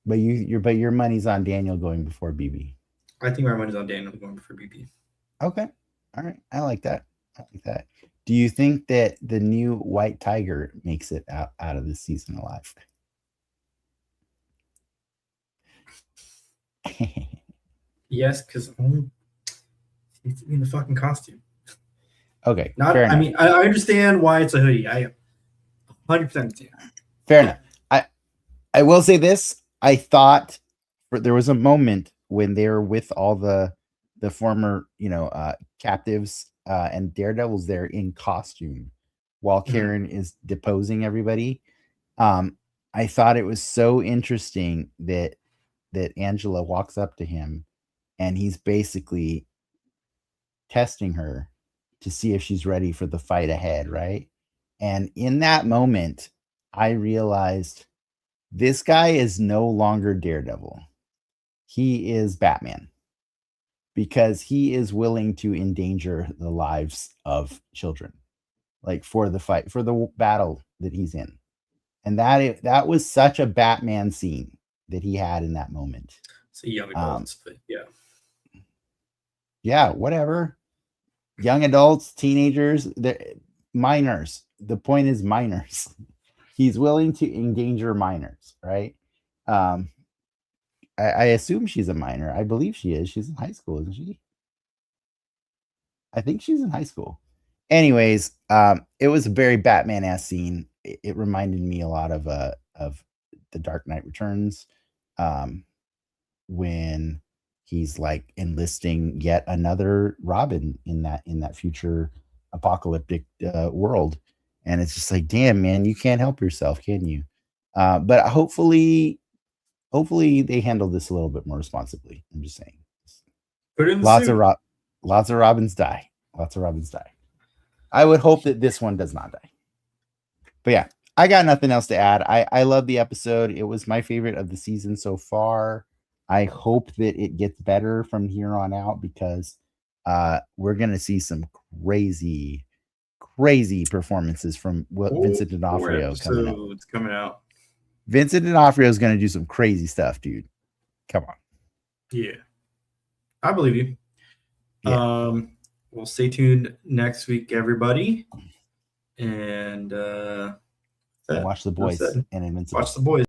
B: But your money's on Daniel going before BB.
A: I think my money's on Daniel going before BB.
B: Okay. All right. I like that. Do you think that the new White Tiger makes it out of this season alive?
A: Yes, because he needs to be in the fucking costume.
B: Okay.
A: I mean, I understand why it's a hoodie. I 100% understand.
B: Fair enough. I will say this. I thought there was a moment when they were with all the former, captives, and Daredevil's there in costume while Karen is deposing everybody. I thought it was so interesting that Angela walks up to him and he's basically testing her to see if she's ready for the fight ahead, right? And in that moment, I realized this guy is no longer Daredevil. He is Batman, because he is willing to endanger the lives of children, like for the fight, for the battle that he's in. And that was such a Batman scene that he had in that moment.
A: So young adults, but yeah.
B: Yeah, whatever. Young adults, teenagers, minors. The point is minors. He's willing to endanger minors, right? I assume she's a minor. I believe she is. She's in high school, isn't she? I think she's in high school. Anyways, it was a very Batman-ass scene. It reminded me a lot of The Dark Knight Returns, when he's like enlisting yet another Robin in that future apocalyptic world, and it's just like, damn, man, you can't help yourself, can you? But hopefully they handle this a little bit more responsibly. I'm just saying.
A: Put in the
B: lots
A: suit.
B: of Robins die. I would hope that this one does not die. But yeah, I got nothing else to add. I love the episode. It was my favorite of the season so far. I hope that it gets better from here on out, because we're going to see some crazy performances from Vincent D'Onofrio
A: coming out.
B: Vincent D'Onofrio is going to do some crazy stuff, dude. Come on.
A: Yeah. I believe you. Yeah. We'll stay tuned next week, everybody. And
B: watch The Boys and Invincible.
A: Watch The Boys.